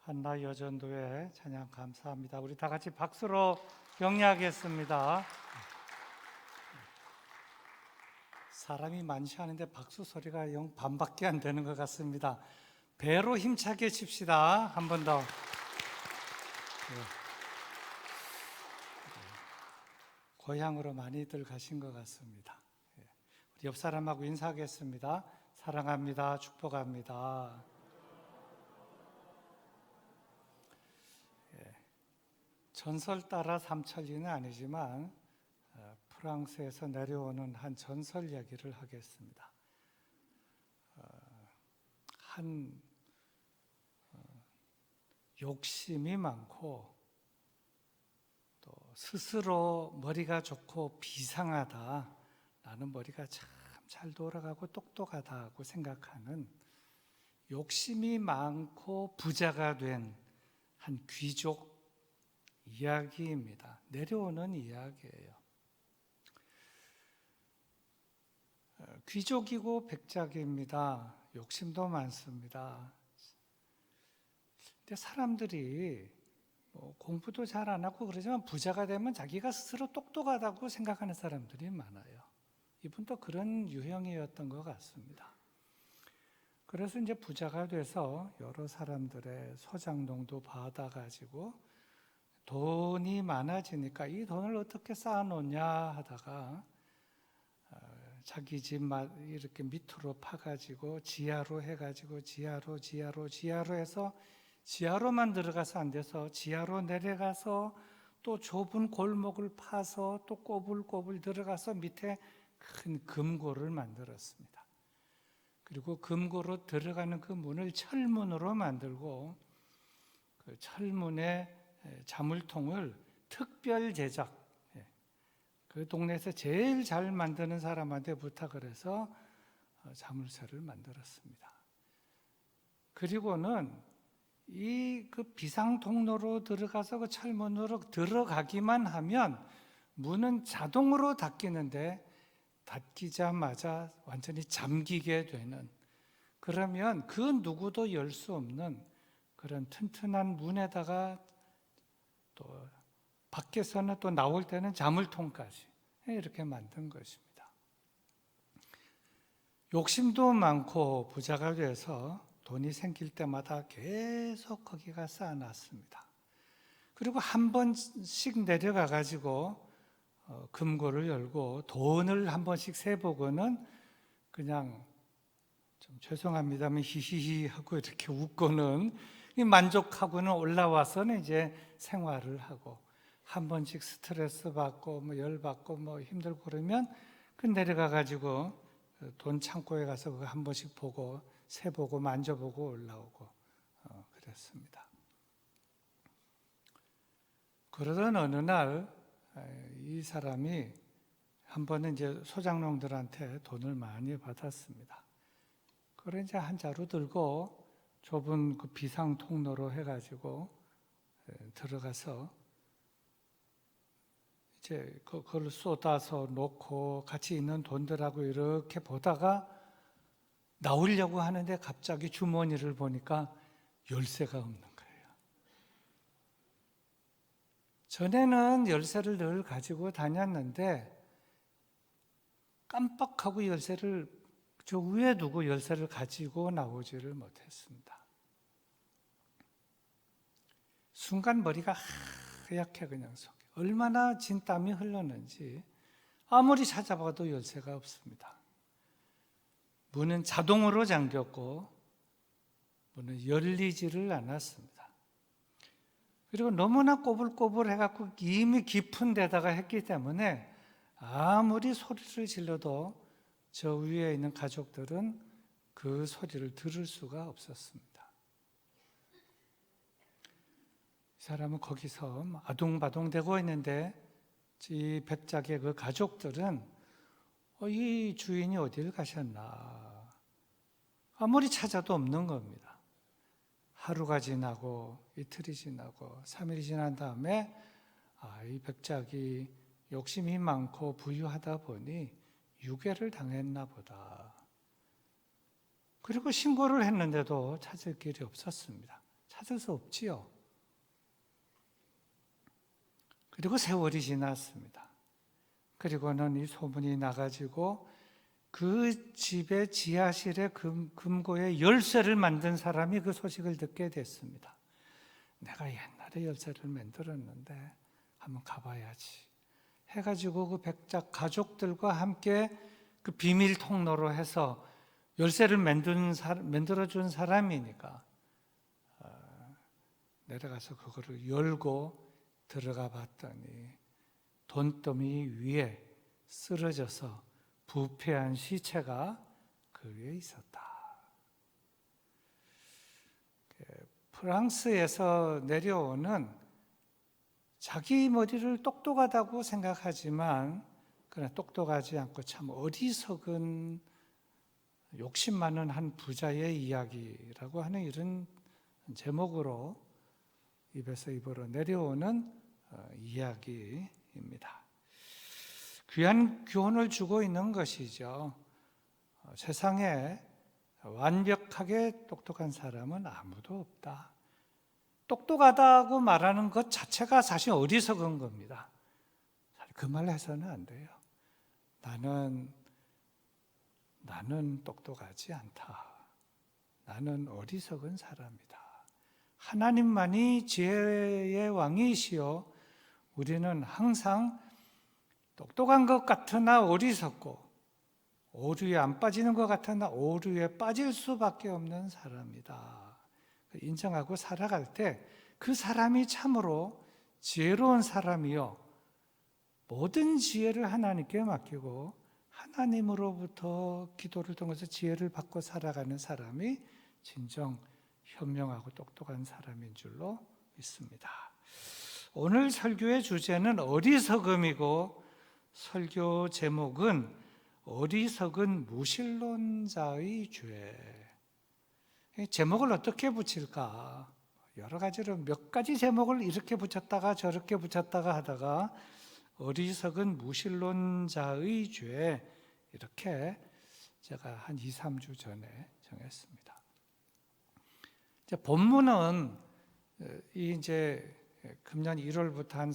한나 여전도회 찬양 감사합니다. 우리 다 같이 박수로 격려하겠습니다. 사람이 많지 않은데 박수 소리가 영 반밖에 안 되는 것 같습니다. 배로 힘차게 칩시다. 한 번 더. 고향으로 많이들 가신 것 같습니다. 우리 옆 사람하고 인사하겠습니다. 사랑합니다. 축복합니다. 전설 따라 삼천리는 아니지만 프랑스에서 내려오는 한 전설 이야기를 하겠습니다. 한 욕심이 많고 또 스스로 머리가 좋고 비상하다, 나는 머리가 참 잘 돌아가고 똑똑하다고 생각하는 욕심이 많고 부자가 된 한 귀족 이야기입니다. 내려오는 이야기예요. 귀족이고 백작입니다. 욕심도 많습니다. 근데 사람들이 공부도 잘 안 하고 그러지만 부자가 되면 자기가 스스로 똑똑하다고 생각하는 사람들이 많아요. 이분도 그런 유형이었던 것 같습니다. 그래서 이제 부자가 돼서 여러 사람들의 소장농도 받아가지고 돈이 많아지니까 이 돈을 어떻게 쌓아놓냐 하다가 자기 집 이렇게 밑으로 파가지고 지하로 해가지고 지하로 해서 지하로만 들어가서 안 돼서 지하로 내려가서 또 좁은 골목을 파서 또 꼬불꼬불 들어가서 밑에 큰 금고를 만들었습니다. 그리고 금고로 들어가는 그 문을 철문으로 만들고 그 철문에 자물통을 특별 제작, 그 동네에서 제일 잘 만드는 사람한테 부탁을 해서 자물쇠를 만들었습니다. 그리고는 그 비상 통로로 들어가서 그 철문으로 들어가기만 하면 문은 자동으로 닫히는데 닫히자마자 완전히 잠기게 되는, 그러면 그 누구도 열 수 없는 그런 튼튼한 문에다가 또 밖에서는 또 나올 때는 자물통까지 이렇게 만든 것입니다. 욕심도 많고 부자가 돼서 돈이 생길 때마다 계속 거기가 쌓아놨습니다. 그리고 한 번씩 내려가 가지고 금고를 열고 돈을 한 번씩 세보고는 그냥 좀 죄송합니다만 히히히 하고 이렇게 웃고는 만족하고는 올라와서는 이제 생활을 하고, 한 번씩 스트레스 받고 열 받고 힘들고 그러면 그 내려가 가지고 돈 창고에 가서 그거 한 번씩 보고 세보고 만져보고 올라오고 그랬습니다. 그러던 어느 날 이 사람이 한 번은 이제 소장농들한테 돈을 많이 받았습니다. 그걸 이제 한 자루 들고 좁은 그 비상 통로로 해가지고 들어가서 이제 그걸 쏟아서 놓고 같이 있는 돈들하고 이렇게 보다가 나오려고 하는데 갑자기 주머니를 보니까 열쇠가 없는 거예요. 전에는 열쇠를 늘 가지고 다녔는데 깜빡하고 열쇠를 저 위에 두고 열쇠를 가지고 나오지를 못했습니다. 순간 머리가 하얗게 그냥 속에 얼마나 진땀이 흘렀는지 아무리 찾아봐도 열쇠가 없습니다. 문은 자동으로 잠겼고 문은 열리지를 않았습니다. 그리고 너무나 꼬불꼬불 해갖고 이미 깊은 데다가 했기 때문에 아무리 소리를 질러도 저 위에 있는 가족들은 그 소리를 들을 수가 없었습니다. 이 사람은 거기서 아둥바둥대고 있는데 이 백작의 그 가족들은 이 주인이 어딜 가셨나 아무리 찾아도 없는 겁니다. 하루가 지나고 이틀이 지나고 3일이 지난 다음에 이 백작이 욕심이 많고 부유하다 보니 유괴를 당했나 보다. 그리고 신고를 했는데도 찾을 길이 없었습니다. 찾을 수 없지요. 그리고 세월이 지났습니다. 그리고는 이 소문이 나가지고 그 집의 지하실에 금고에 열쇠를 만든 사람이 그 소식을 듣게 됐습니다. 내가 옛날에 열쇠를 만들었는데 한번 가봐야지 해가지고 그 백작 가족들과 함께 그 비밀 통로로 해서 열쇠를 만들어준 사람이니까 내려가서 그거를 열고 들어가 봤더니 돈더미 위에 쓰러져서 부패한 시체가 그 위에 있었다. 프랑스에서 내려오는 자기 머리를 똑똑하다고 생각하지만 그러나 똑똑하지 않고 참 어리석은 욕심 많은 한 부자의 이야기라고 하는 이런 제목으로 입에서 입으로 내려오는 이야기입니다. 귀한 교훈을 주고 있는 것이죠. 세상에 완벽하게 똑똑한 사람은 아무도 없다. 똑똑하다고 말하는 것 자체가 사실 어리석은 겁니다. 그 말 해서는 안 돼요. 나는 똑똑하지 않다. 나는 어리석은 사람이다. 하나님만이 지혜의 왕이시요. 우리는 항상 똑똑한 것 같으나 어리석고 오류에 안 빠지는 것 같으나 오류에 빠질 수밖에 없는 사람이다. 인정하고 살아갈 때 그 사람이 참으로 지혜로운 사람이요. 모든 지혜를 하나님께 맡기고 하나님으로부터 기도를 통해서 지혜를 받고 살아가는 사람이 진정 현명하고 똑똑한 사람인 줄로 믿습니다. 오늘 설교의 주제는 어리석음이고 설교 제목은 어리석은 무신론자의 죄. 제목을 어떻게 붙일까? 여러 가지로 몇 가지 제목을 이렇게 붙였다가 저렇게 붙였다가 하다가 어리석은 무신론자의 죄 이렇게 제가 한 2, 3주 전에 정했습니다. 본문은 이제 금년 1월부터 한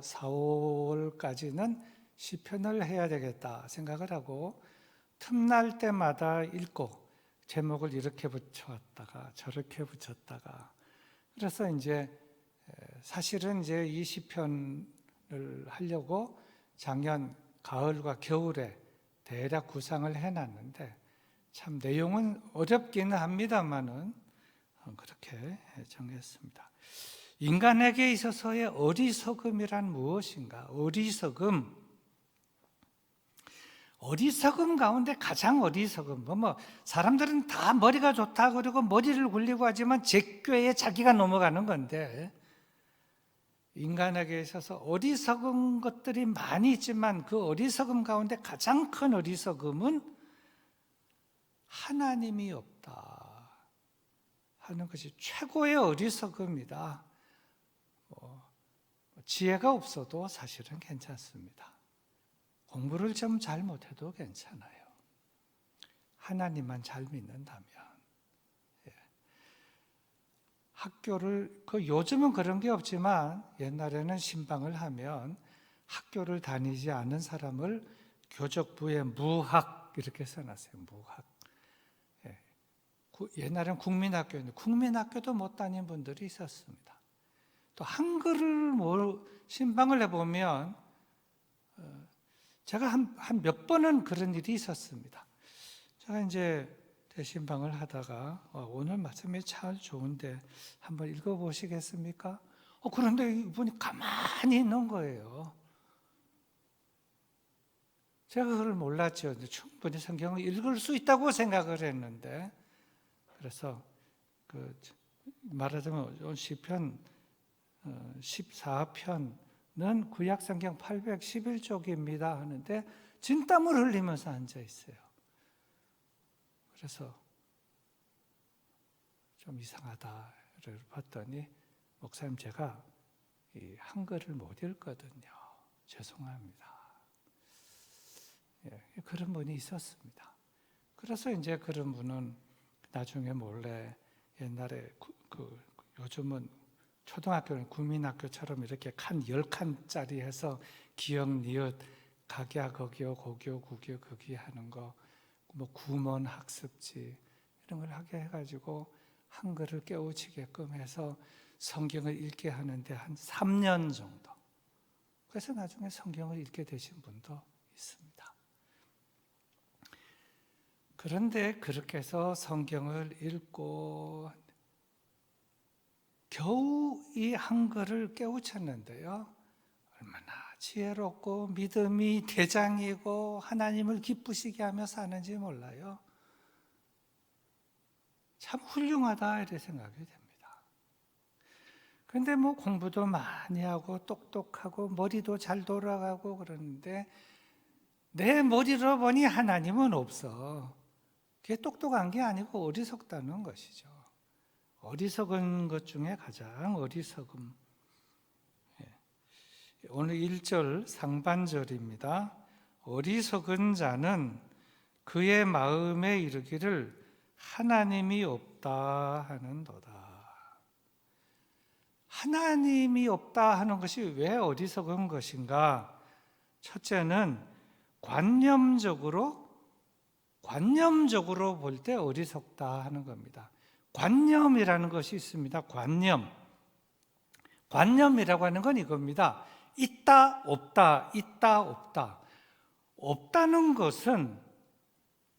4월까지는 시편을 해야 되겠다 생각을 하고 틈날 때마다 읽고 제목을 이렇게 붙였다가 저렇게 붙였다가 그래서 이제 사실은 이제 이 시편을 하려고 작년 가을과 겨울에 대략 구상을 해놨는데 참 내용은 어렵기는 합니다만은 그렇게 정했습니다. 인간에게 있어서의 어리석음이란 무엇인가? 어리석음 가운데 가장 어리석은 사람들은 다 머리가 좋다 그러고 머리를 굴리고 하지만 제꾀에 자기가 넘어가는 건데 인간에게 있어서 어리석은 것들이 많이 있지만 그 어리석음 가운데 가장 큰 어리석음은 하나님이 없다 하는 것이 최고의 어리석음이다. 지혜가 없어도 사실은 괜찮습니다. 공부를 좀 잘못해도 괜찮아요. 하나님만 잘 믿는다면. 학교를, 요즘은 그런 게 없지만 옛날에는 신방을 하면 학교를 다니지 않은 사람을 교적부에 무학 이렇게 써놨어요. 무학. 옛날엔 국민학교였는데 국민학교도 못 다닌 분들이 있었습니다. 또 한글을 신방을 해보면 제가 한 몇 번은 그런 일이 있었습니다. 제가 이제 대신방을 하다가 오늘 말씀이 참 좋은데 한번 읽어보시겠습니까? 그런데 이분이 가만히 있는 거예요. 제가 그걸 몰랐죠. 충분히 성경을 읽을 수 있다고 생각을 했는데 그래서 말하자면 시편 14편은 구약성경 811쪽입니다 하는데 진땀을 흘리면서 앉아 있어요. 그래서 좀 이상하다를 봤더니 목사님 제가 이 한글을 못 읽거든요. 죄송합니다. 그런 분이 있었습니다. 그래서 이제 그런 분은 나중에 몰래 옛날에 요즘은 초등학교는 국민학교처럼 이렇게 칸 10칸짜리 해서 기역, 니은, 각야, 거기요, 고교, 구교, 거기 하는 거, 뭐 구문 학습지 이런 걸 하게 해가지고 한글을 깨우치게끔 해서 성경을 읽게 하는데 한 3년 정도. 그래서 나중에 성경을 읽게 되신 분도 있습니다. 그런데 그렇게 해서 성경을 읽고 겨우 이 한글을 깨우쳤는데요. 얼마나 지혜롭고 믿음이 대장이고 하나님을 기쁘시게 하며 사는지 몰라요. 참 훌륭하다 이렇게 생각이 됩니다. 그런데 뭐 공부도 많이 하고 똑똑하고 머리도 잘 돌아가고 그러는데 내 머리로 보니 하나님은 없어. 그게 똑똑한 게 아니고 어리석다는 것이죠. 어리석은 것 중에 가장 어리석음. 오늘 1절 상반절입니다. 어리석은 자는 그의 마음에 이르기를 하나님이 없다 하는도다. 하나님이 없다 하는 것이 왜 어리석은 것인가? 첫째는 관념적으로 볼 때 어리석다 하는 겁니다. 관념이라는 것이 있습니다. 관념이라고 하는 건 이겁니다. 있다, 없다, 있다, 없다. 없다는 것은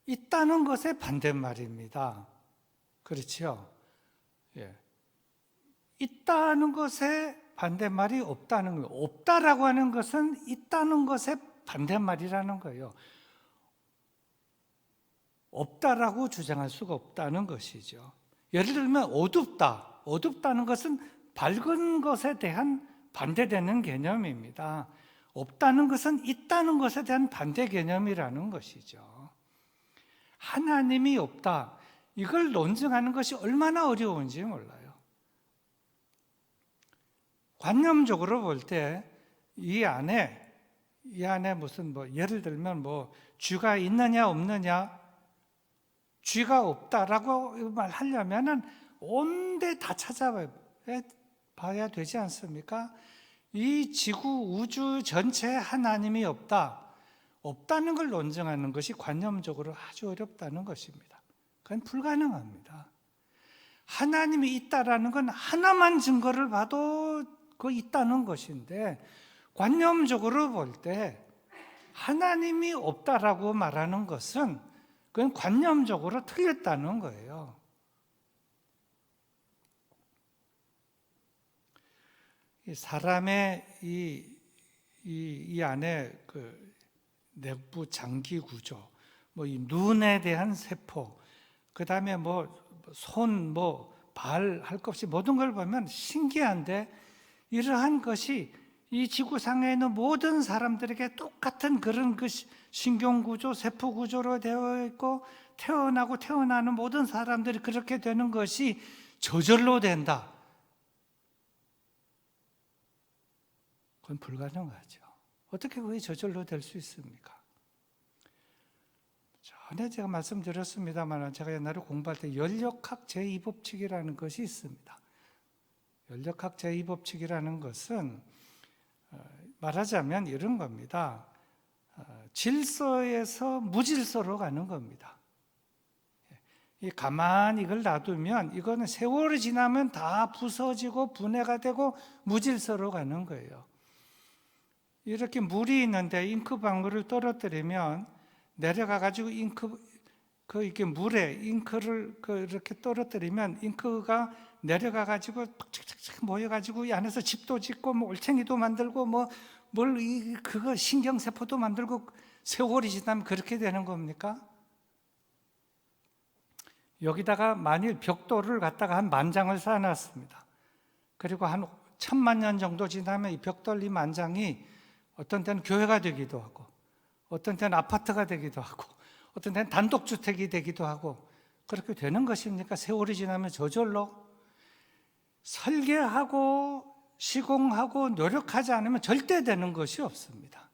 있다는 것의 반대말입니다. 그렇죠? 예. 있다는 것의 반대말이 없다는 거예요. 없다라고 하는 것은 있다는 것의 반대말이라는 거예요. 없다라고 주장할 수가 없다는 것이죠. 예를 들면 어둡다. 어둡다는 것은 밝은 것에 대한 반대되는 개념입니다. 없다는 것은 있다는 것에 대한 반대 개념이라는 것이죠. 하나님이 없다. 이걸 논증하는 것이 얼마나 어려운지 몰라요. 관념적으로 볼 때 이 안에 무슨 예를 들면 쥐가 있느냐 없느냐, 쥐가 없다라고 말하려면은 온데 다 찾아봐야 되지 않습니까? 이 지구 우주 전체에 하나님이 없다는 걸 논증하는 것이 관념적으로 아주 어렵다는 것입니다. 그건 불가능합니다. 하나님이 있다라는 건 하나만 증거를 봐도 그 있다는 것인데, 관념적으로 볼 때 하나님이 없다라고 말하는 것은 그건 관념적으로 틀렸다는 거예요. 사람의 이 안에 그 내부 장기 구조, 이 눈에 대한 세포, 그 다음에 손, 발 할 것 없이 모든 걸 보면 신기한데, 이러한 것이 이 지구상에 있는 모든 사람들에게 똑같은 그런 그 신경구조, 세포구조로 되어 있고, 태어나는 모든 사람들이 그렇게 되는 것이 저절로 된다. 그건 불가능하죠. 어떻게 그게 저절로 될 수 있습니까? 전에 제가 말씀드렸습니다만, 제가 옛날에 공부할 때 연력학 제2법칙이라는 것이 있습니다. 연력학 제2법칙이라는 것은 말하자면 이런 겁니다. 질서에서 무질서로 가는 겁니다. 가만히 이걸 놔두면 이거는 세월이 지나면 다 부서지고 분해가 되고 무질서로 가는 거예요. 이렇게 물이 있는데 잉크방울을 떨어뜨리면 내려가가지고 이렇게 물에 잉크를 이렇게 떨어뜨리면 잉크가 내려가가지고 착착착 모여가지고 이 안에서 집도 짓고 올챙이도 만들고 그거 신경세포도 만들고 세월이 지나면 그렇게 되는 겁니까? 여기다가 만일 벽돌을 갖다가 한 10,000장을 쌓아놨습니다. 그리고 한 1000만 년 정도 지나면 이 벽돌 이 10,000장이 어떤 때는 교회가 되기도 하고, 어떤 때는 아파트가 되기도 하고, 어떤 때는 단독주택이 되기도 하고, 그렇게 되는 것입니까? 세월이 지나면 저절로? 설계하고 시공하고 노력하지 않으면 절대 되는 것이 없습니다.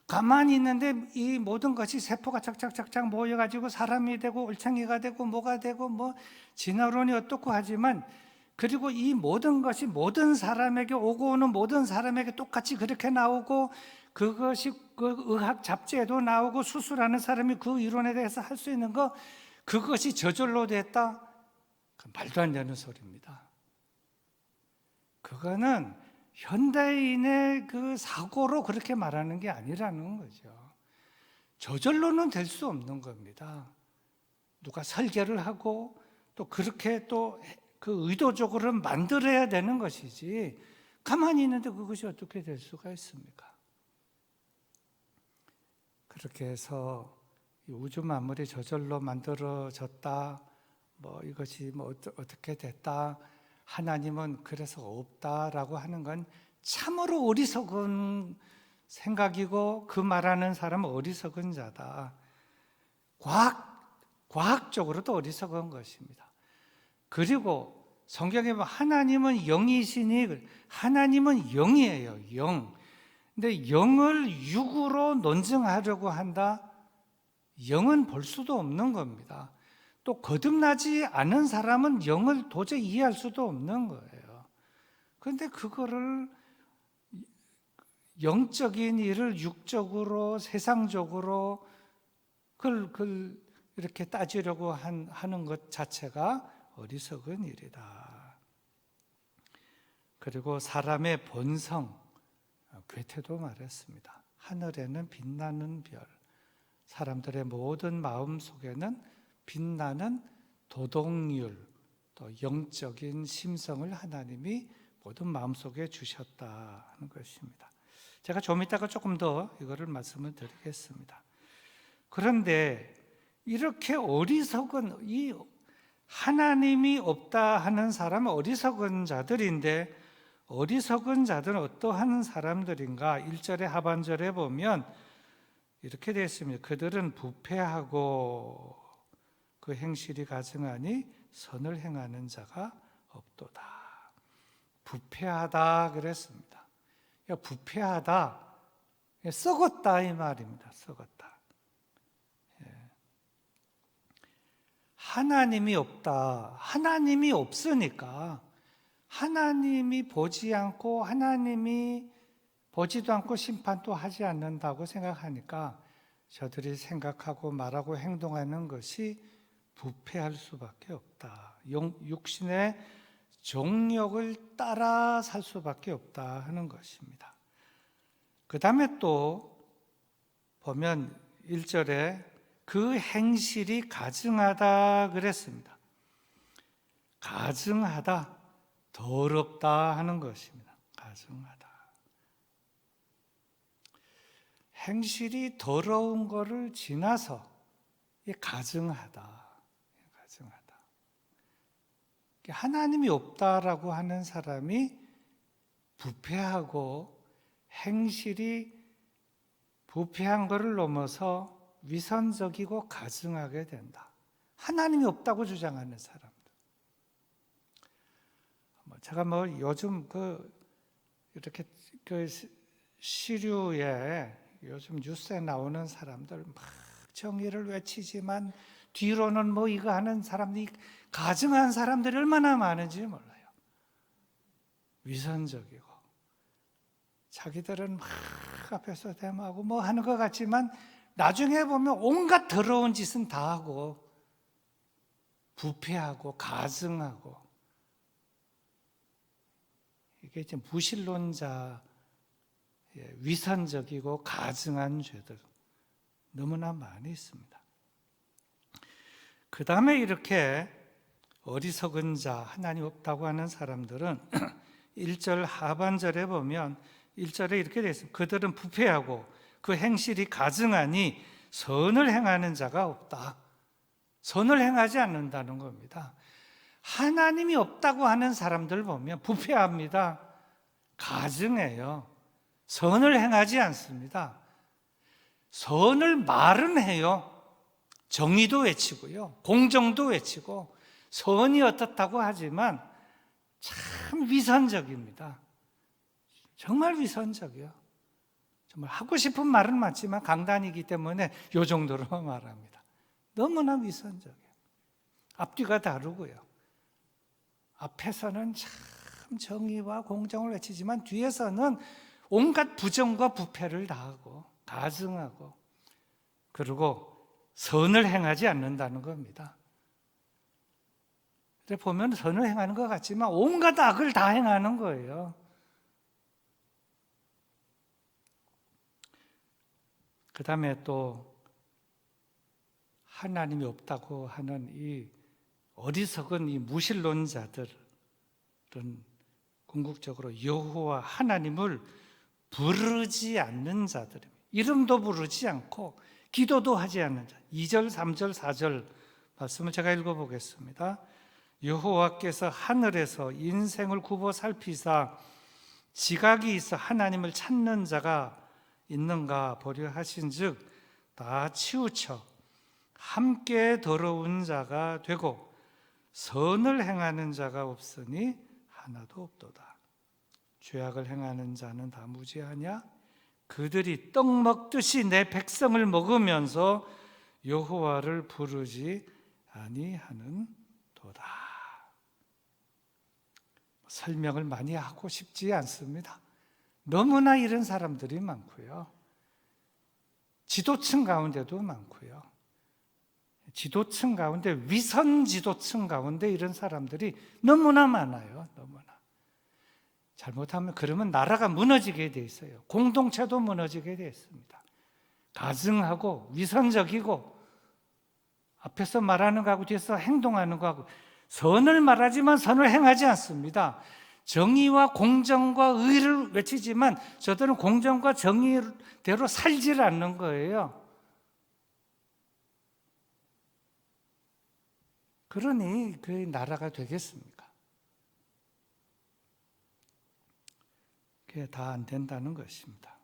가만히 있는데 이 모든 것이 세포가 착착착착 모여가지고 사람이 되고 올챙이가 되고 뭐가 되고 진화론이 어떻고 하지만 그리고 이 모든 것이 모든 사람에게 오고 오는 모든 사람에게 똑같이 그렇게 나오고 그것이 그 의학 잡지에도 나오고 수술하는 사람이 그 이론에 대해서 할 수 있는 거 그것이 저절로 됐다? 말도 안 되는 소리입니다. 그거는 현대인의 그 사고로 그렇게 말하는 게 아니라는 거죠. 저절로는 될 수 없는 겁니다. 누가 설계를 하고 또 그렇게 또 그 의도적으로 만들어야 되는 것이지 가만히 있는데 그것이 어떻게 될 수가 있습니까? 그렇게 해서 이 우주 만물이 저절로 만들어졌다, 뭐 이것이 뭐 어떻게 됐다, 하나님은 그래서 없다라고 하는 건 참으로 어리석은 생각이고 그 말하는 사람은 어리석은 자다. 과학적으로도 어리석은 것입니다. 그리고 성경에 보면 하나님은 영이시니 하나님은 영이에요. 영. 근데 영을 육으로 논증하려고 한다? 영은 볼 수도 없는 겁니다. 또 거듭나지 않은 사람은 영을 도저히 이해할 수도 없는 거예요. 그런데 그거를 영적인 일을 육적으로 세상적으로 그걸 이렇게 따지려고 하는 것 자체가 어리석은 일이다. 그리고 사람의 본성, 괴테도 말했습니다. 하늘에는 빛나는 별, 사람들의 모든 마음 속에는 빛나는 도덕률, 또 영적인 심성을 하나님이 모든 마음속에 주셨다 하는 것입니다. 제가 좀 이따가 조금 더 이거를 말씀을 드리겠습니다. 그런데 이렇게 어리석은 이 하나님이 없다 하는 사람은 어리석은 자들인데 어리석은 자들은 어떠한 사람들인가? 1절의 하반절에 보면 이렇게 되어 있습니다. 그들은 부패하고 그 행실이 가증하니 선을 행하는 자가 없도다. 부패하다 그랬습니다. 부패하다, 썩었다 이 말입니다. 썩었다. 하나님이 없다. 하나님이 없으니까 하나님이 보지 않고 하나님이 보지도 않고 심판도 하지 않는다고 생각하니까 저들이 생각하고 말하고 행동하는 것이 부패할 수밖에 없다. 육신의 정욕을 따라 살 수밖에 없다 하는 것입니다. 그 다음에 또 보면 1절에 그 행실이 가증하다 그랬습니다. 가증하다, 더럽다 하는 것입니다. 가증하다. 행실이 더러운 것을 지나서 가증하다. 가증하다. 하나님이 없다라고 하는 사람이 부패하고 행실이 부패한 것을 넘어서 위선적이고 가증하게 된다. 하나님이 없다고 주장하는 사람들. 제가 요즘 이렇게 시류에 요즘 뉴스에 나오는 사람들 막 정의를 외치지만 뒤로는 이거 하는 사람들이 가증한 사람들이 얼마나 많은지 몰라요. 위선적이고 자기들은 막 앞에서 대모하고 하는 것 같지만 나중에 보면 온갖 더러운 짓은 다 하고 부패하고 가증하고 이게 이제 무신론자 위선적이고 가증한 죄들 너무나 많이 있습니다. 그 다음에 이렇게 어리석은 자, 하나님 없다고 하는 사람들은 1절 하반절에 보면 1절에 이렇게 되어 있습니다. 그들은 부패하고 그 행실이 가증하니 선을 행하는 자가 없다. 선을 행하지 않는다는 겁니다. 하나님이 없다고 하는 사람들 보면 부패합니다. 가증해요. 선을 행하지 않습니다. 선을 말은 해요. 정의도 외치고요. 공정도 외치고 선이 어떻다고 하지만 참 위선적입니다. 정말 위선적이요. 정말 하고 싶은 말은 맞지만 강단이기 때문에 이 정도로 말합니다. 너무나 위선적이에요. 앞뒤가 다르고요. 앞에서는 참 정의와 공정을 외치지만 뒤에서는 온갖 부정과 부패를 다하고 가증하고 그리고 선을 행하지 않는다는 겁니다. 보면 선을 행하는 것 같지만 온갖 악을 다 행하는 거예요. 그 다음에 또 하나님이 없다고 하는 이 어리석은 이 무신론자들은 궁극적으로 여호와 하나님을 부르지 않는 자들입니다. 이름도 부르지 않고 기도도 하지 않는 자. 2절, 3절, 4절 말씀을 제가 읽어보겠습니다. 여호와께서 하늘에서 인생을 굽어 살피사 지각이 있어 하나님을 찾는 자가 있는가 보려 하신즉 다 치우쳐 함께 더러운 자가 되고 선을 행하는 자가 없으니 하나도 없도다. 죄악을 행하는 자는 다 무지하냐? 그들이 떡 먹듯이 내 백성을 먹으면서 여호와를 부르지 아니하는 도다. 설명을 많이 하고 싶지 않습니다. 너무나 이런 사람들이 많고요. 지도층 가운데도 많고요. 지도층 가운데, 위선 지도층 가운데 이런 사람들이 너무나 많아요. 너무나. 잘못하면 그러면 나라가 무너지게 돼 있어요. 공동체도 무너지게 돼 있습니다. 가증하고 위선적이고 앞에서 말하는 거하고 뒤에서 행동하는 거하고 선을 말하지만 선을 행하지 않습니다. 정의와 공정과 의를 외치지만 저들은 공정과 정의대로 살지를 않는 거예요. 그러니 그 나라가 되겠습니까? 그게 다 안 된다는 것입니다.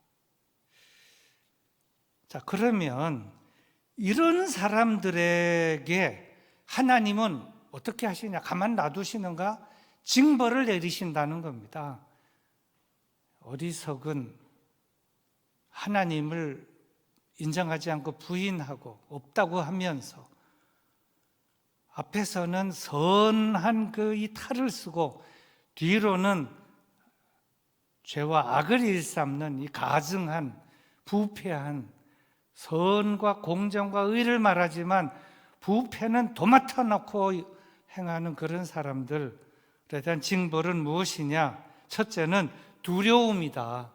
자, 그러면 이런 사람들에게 하나님은 어떻게 하시냐? 가만 놔두시는가? 징벌을 내리신다는 겁니다. 어리석은 하나님을 인정하지 않고 부인하고 없다고 하면서 앞에서는 선한 그 이 탈을 쓰고 뒤로는 죄와 악을 일삼는 이 가증한 부패한 선과 공정과 의를 말하지만 부패는 도맡아 놓고 행하는 그런 사람들에 대한 징벌은 무엇이냐? 첫째는 두려움이다.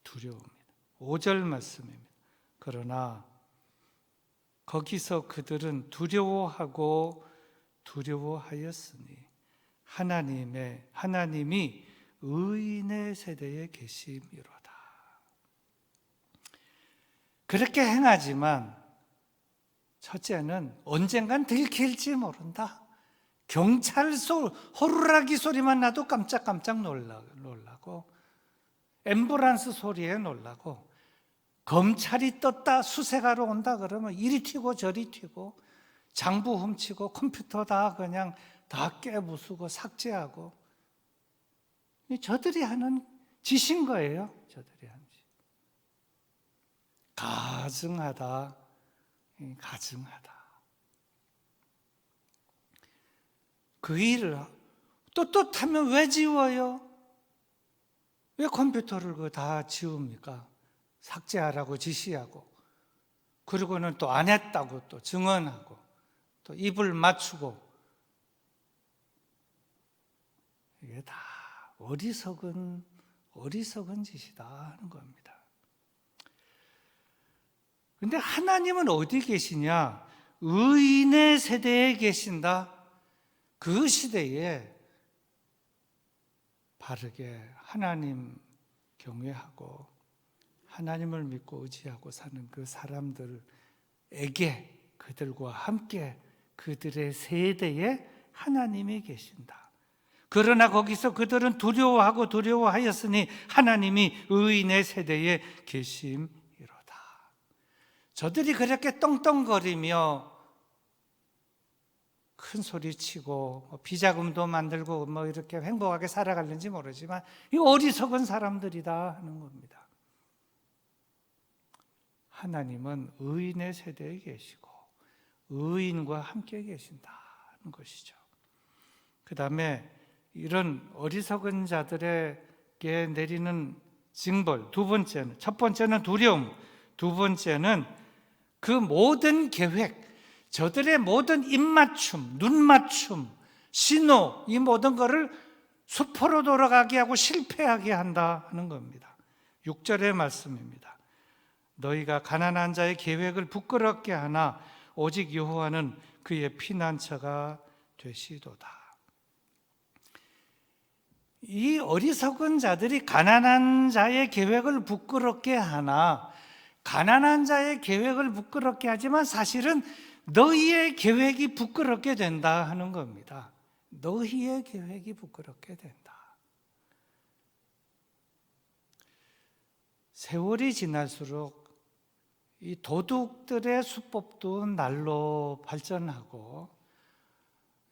두려움이다. 5절 말씀입니다. 그러나 거기서 그들은 두려워하고 두려워하였으니 하나님이 의인의 세대에 계심이로다. 그렇게 행하지만 첫째는 언젠간 들킬지 모른다. 경찰서 호루라기 소리만 나도 깜짝깜짝 놀라고 앰뷸런스 소리에 놀라고 검찰이 떴다 수색하러 온다 그러면 이리 튀고 저리 튀고 장부 훔치고 컴퓨터 다 그냥 다 깨부수고 삭제하고 저들이 하는 짓인 거예요. 저들이 하는 짓. 가증하다. 그 일을 떳떳하면 왜 지워요? 왜 컴퓨터를 다 지웁니까? 삭제하라고 지시하고 그리고는 또 안 했다고 또 증언하고 또 입을 맞추고 이게 다 어리석은 짓이다 하는 겁니다. 그런데 하나님은 어디 계시냐? 의인의 세대에 계신다. 그 시대에 바르게 하나님 경외하고 하나님을 믿고 의지하고 사는 그 사람들에게 그들과 함께 그들의 세대에 하나님이 계신다. 그러나 거기서 그들은 두려워하고 두려워하였으니 하나님이 의인의 세대에 계심이로다. 저들이 그렇게 떵떵거리며 큰 소리치고 비자금도 만들고 이렇게 행복하게 살아가는지 모르지만 이 어리석은 사람들이다 하는 겁니다. 하나님은 의인의 세대에 계시고 의인과 함께 계신다는 것이죠. 그 다음에 이런 어리석은 자들에게 내리는 징벌, 첫 번째는 두려움, 두 번째는 그 모든 계획, 저들의 모든 입맞춤, 눈맞춤, 신호, 이 모든 것을 수포로 돌아가게 하고 실패하게 한다 하는 겁니다. 6절의 말씀입니다. 너희가 가난한 자의 계획을 부끄럽게 하나 오직 여호와는 그의 피난처가 되시도다. 이 어리석은 자들이 가난한 자의 계획을 부끄럽게 하나, 가난한 자의 계획을 부끄럽게 하지만 사실은 너희의 계획이 부끄럽게 된다 하는 겁니다. 너희의 계획이 부끄럽게 된다. 세월이 지날수록 이 도둑들의 수법도 날로 발전하고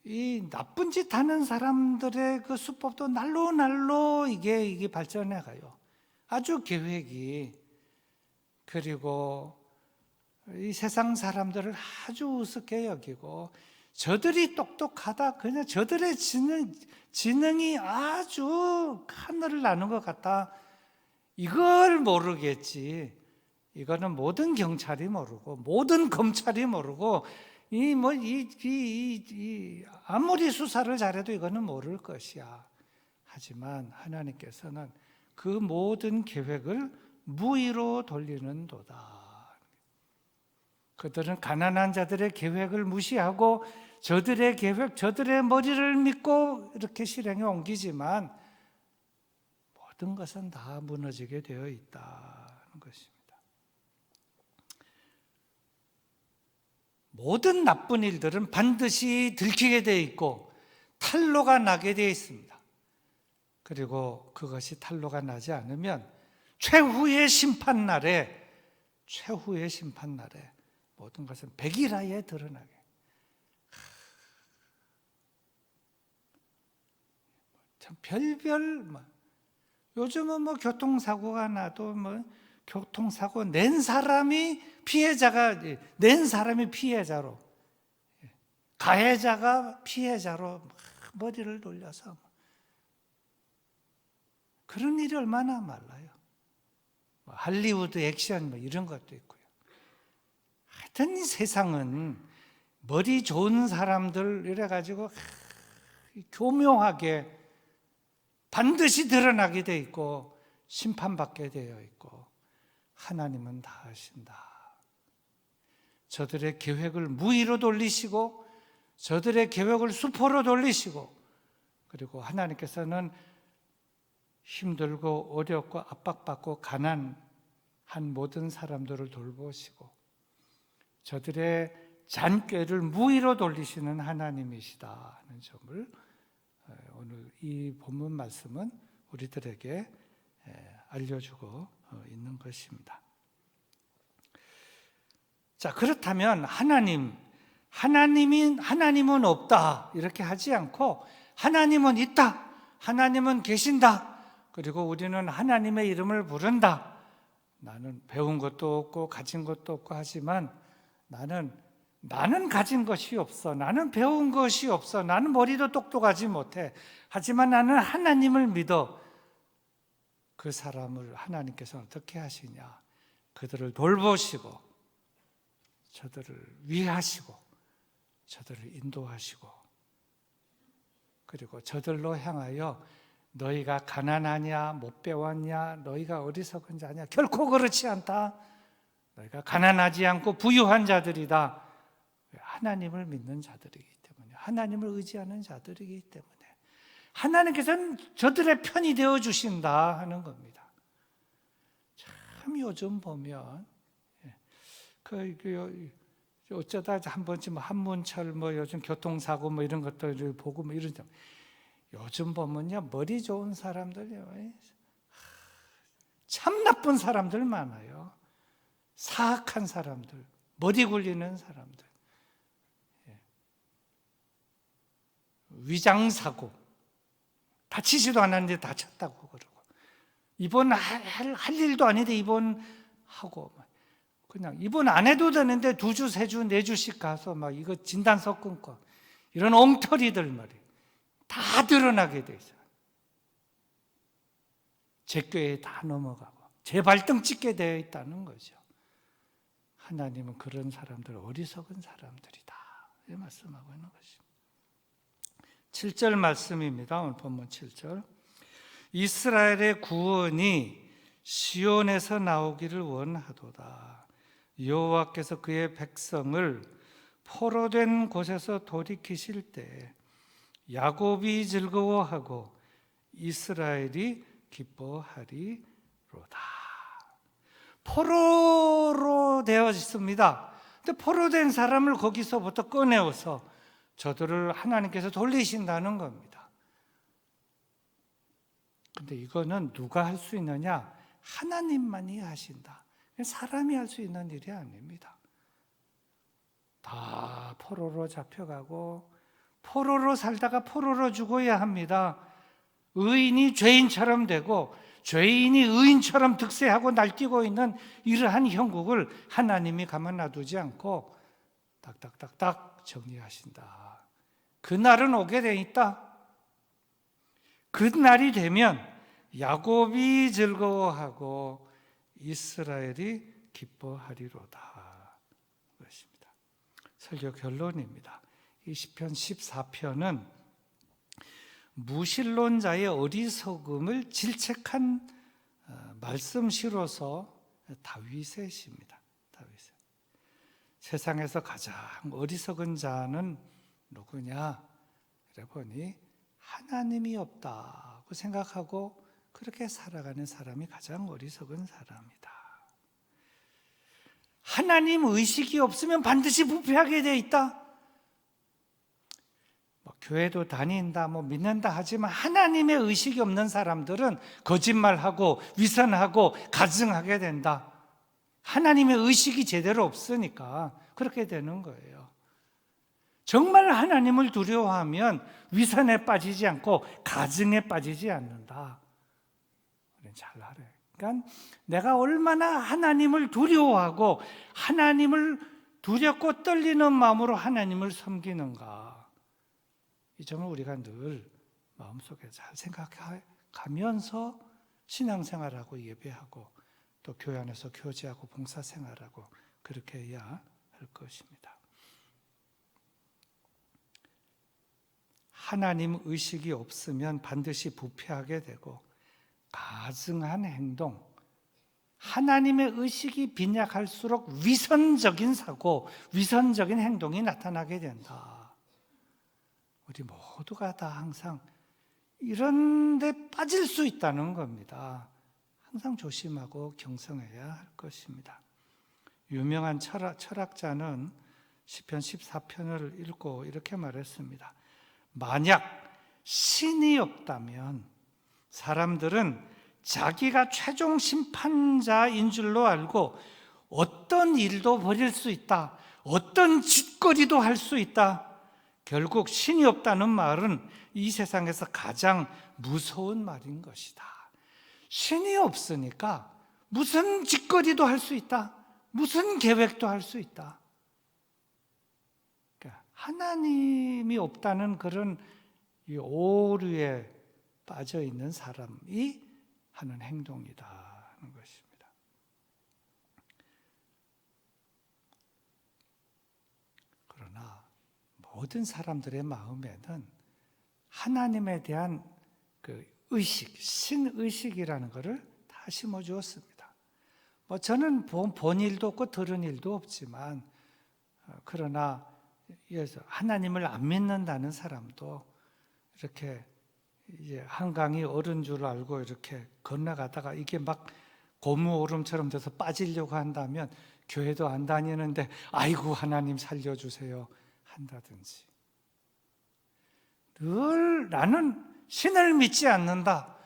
이 나쁜 짓 하는 사람들의 그 수법도 날로 이게 발전해 가요. 아주 계획이. 그리고 이 세상 사람들을 아주 우습게 여기고 저들이 똑똑하다, 그냥 저들의 지능이 아주 하늘을 나는 것 같다, 이걸 모르겠지. 이거는 모든 경찰이 모르고 모든 검찰이 모르고 아무리 수사를 잘해도 이거는 모를 것이야. 하지만 하나님께서는 그 모든 계획을 무의로 돌리는도다. 그들은 가난한 자들의 계획을 무시하고 저들의 계획, 저들의 머리를 믿고 이렇게 실행에 옮기지만 모든 것은 다 무너지게 되어 있다는 것입니다. 모든 나쁜 일들은 반드시 들키게 되어 있고 탄로가 나게 되어 있습니다. 그리고 그것이 탄로가 나지 않으면 최후의 심판날에 모든 것은 백일하에 드러나게. 참 별별 요즘은 교통사고가 나도 교통사고 낸 사람이 피해자로, 가해자가 피해자로 머리를 돌려서 그런 일이 얼마나 많아요. 할리우드 액션 이런 것도 있고요. 하여튼 이 세상은 머리 좋은 사람들 이래가지고 교묘하게 반드시 드러나게 돼 있고 심판받게 되어 있고, 하나님은 다 아신다. 저들의 계획을 무의로 돌리시고 저들의 계획을 수포로 돌리시고, 그리고 하나님께서는 힘들고 어렵고 압박받고 가난한 모든 사람들을 돌보시고 저들의 잔꾀를 무의로 돌리시는 하나님이시다 하는 점을 오늘 이 본문 말씀은 우리들에게 알려주고 있는 것입니다. 자, 그렇다면 하나님은 없다 이렇게 하지 않고 하나님은 있다, 하나님은 계신다, 그리고 우리는 하나님의 이름을 부른다. 나는 배운 것도 없고 가진 것도 없고 하지만 나는 가진 것이 없어, 나는 배운 것이 없어, 나는 머리도 똑똑하지 못해. 하지만 나는 하나님을 믿어. 그 사람을 하나님께서 어떻게 하시냐? 그들을 돌보시고 저들을 위하시고 저들을 인도하시고, 그리고 저들로 향하여 너희가 가난하냐, 못 배웠냐, 너희가 어리석은 자냐, 결코 그렇지 않다. 너희가 가난하지 않고 부유한 자들이다. 하나님을 믿는 자들이기 때문에, 하나님을 의지하는 자들이기 때문에 하나님께서는 저들의 편이 되어 주신다 하는 겁니다. 참 요즘 보면 어쩌다 한 번쯤 한문철 요즘 교통사고 이런 것들 보고 이런 점, 요즘 보면요 머리 좋은 사람들요 참 나쁜 사람들 많아요. 사악한 사람들, 머리 굴리는 사람들, 위장사고, 다치지도 않았는데 다쳤다고 그러고, 입원할 일도 아닌데 입원하고, 그냥 입원 안 해도 되는데 2주, 3주, 4주씩 가서 이거 진단서 끊고, 이런 엉터리들 말이에요. 다 드러나게 돼 있어요. 제 꾀에 다 넘어가고 제 발등 찍게 되어 있다는 거죠. 하나님은 그런 사람들, 어리석은 사람들이다, 이 말씀하고 있는 것입니다. 7절 말씀입니다. 오늘 본문 7절. 이스라엘의 구원이 시온에서 나오기를 원하도다. 여호와께서 그의 백성을 포로된 곳에서 돌이키실 때 야곱이 즐거워하고 이스라엘이 기뻐하리로다. 포로로 되어 있습니다. 근데 포로된 사람을 거기서부터 꺼내어서 저들을 하나님께서 돌리신다는 겁니다. 근데 이거는 누가 할 수 있느냐? 하나님만이 하신다. 사람이 할 수 있는 일이 아닙니다. 다 포로로 잡혀가고 포로로 살다가 포로로 죽어야 합니다. 의인이 죄인처럼 되고 죄인이 의인처럼 득세하고 날뛰고 있는 이러한 형국을 하나님이 가만 놔두지 않고 딱딱딱딱 정리하신다. 그날은 오게 돼 있다. 그날이 되면 야곱이 즐거워하고 이스라엘이 기뻐하리로다. 그것입니다. 설교 결론입니다. 이 시편 14편은 무신론자의 어리석음을 질책한 말씀시로서 다윗의 시입니다. 다윗의. 세상에서 가장 어리석은 자는 누구냐? 그래 보니 하나님이 없다고 생각하고 그렇게 살아가는 사람이 가장 어리석은 사람이다. 하나님 의식이 없으면 반드시 부패하게 돼 있다. 교회도 다닌다, 믿는다 하지만 하나님의 의식이 없는 사람들은 거짓말하고 위선하고 가증하게 된다. 하나님의 의식이 제대로 없으니까 그렇게 되는 거예요. 정말 하나님을 두려워하면 위선에 빠지지 않고 가증에 빠지지 않는다. 잘 알아요. 그러니까 내가 얼마나 하나님을 두려워하고 하나님을 두렵고 떨리는 마음으로 하나님을 섬기는가. 이 점을 우리가 늘 마음속에 잘 생각하면서 신앙생활하고 예배하고 또 교회 안에서 교제하고 봉사생활하고 그렇게 해야 할 것입니다. 하나님 의식이 없으면 반드시 부패하게 되고 가증한 행동, 하나님의 의식이 빈약할수록 위선적인 사고, 위선적인 행동이 나타나게 된다. 우리 모두가 다 항상 이런 데 빠질 수 있다는 겁니다. 항상 조심하고 경성해야 할 것입니다. 유명한 철학자는 시편 14편을 읽고 이렇게 말했습니다. 만약 신이 없다면 사람들은 자기가 최종 심판자인 줄로 알고 어떤 일도 벌일 수 있다. 어떤 짓거리도 할 수 있다. 결국 신이 없다는 말은 이 세상에서 가장 무서운 말인 것이다. 신이 없으니까 무슨 짓거리도 할 수 있다. 무슨 계획도 할 수 있다. 그러니까 하나님이 없다는 그런 이 오류에 빠져 있는 사람이 하는 행동이다 하는 것입니다. 그러나 모든 사람들의 마음에는 하나님에 대한 그 의식, 신의식이라는 것을 다 심어주었습니다. 저는 본 일도 없고 들은 일도 없지만 그러나 하나님을 안 믿는다는 사람도 이렇게 이제 한강이 얼은 줄 알고 이렇게 건너가다가 이게 막 고무오름처럼 돼서 빠지려고 한다면 교회도 안 다니는데 아이고 하나님 살려주세요 한다든지, 늘 나는 신을 믿지 않는다,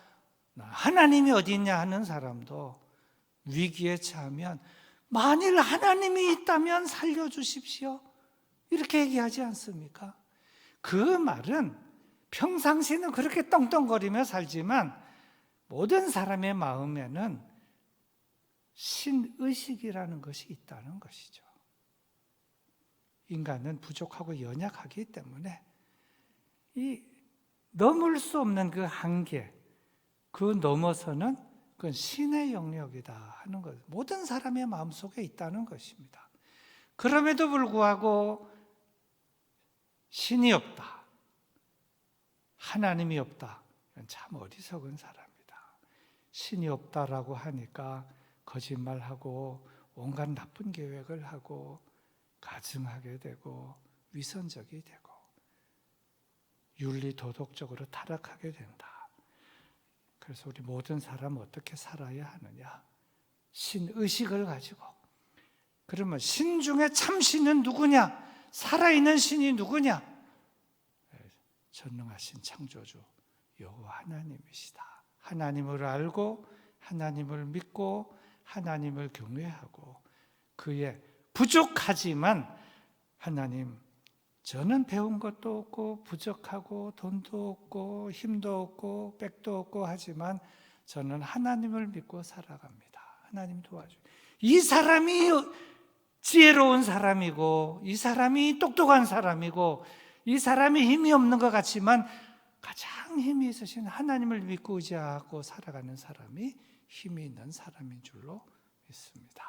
하나님이 어디 있냐 하는 사람도 위기에 처하면 만일 하나님이 있다면 살려주십시오 이렇게 얘기하지 않습니까? 그 말은 평상시는 그렇게 떵떵거리며 살지만 모든 사람의 마음에는 신의식이라는 것이 있다는 것이죠. 인간은 부족하고 연약하기 때문에 넘을 수 없는 그 한계, 그 넘어서는 그건 신의 영역이다 하는 것, 모든 사람의 마음속에 있다는 것입니다. 그럼에도 불구하고 신이 없다, 하나님이 없다, 이건 참 어리석은 사람이다. 신이 없다라고 하니까 거짓말하고 온갖 나쁜 계획을 하고 가증하게 되고 위선적이 되고 윤리 도덕적으로 타락하게 된다. 그래서 우리 모든 사람은 어떻게 살아야 하느냐? 신의식을 가지고. 그러면 신 중에 참 신은 누구냐? 살아있는 신이 누구냐? 전능하신 창조주 여호와 하나님이시다. 하나님을 알고 하나님을 믿고 하나님을 경외하고 그의 부족하지만 하나님, 저는 배운 것도 없고 부족하고 돈도 없고 힘도 없고 백도 없고 하지만 저는 하나님을 믿고 살아갑니다. 하나님 도와주세요. 이 사람이 지혜로운 사람이고 이 사람이 똑똑한 사람이고 이 사람이 힘이 없는 것 같지만 가장 힘이 있으신 하나님을 믿고 의지하고 살아가는 사람이 힘이 있는 사람인 줄로 믿습니다.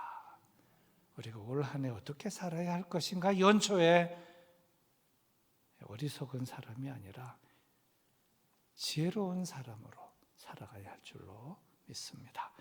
우리가 올 한 해 어떻게 살아야 할 것인가? 연초에 어리석은 사람이 아니라 지혜로운 사람으로 살아가야 할 줄로 믿습니다.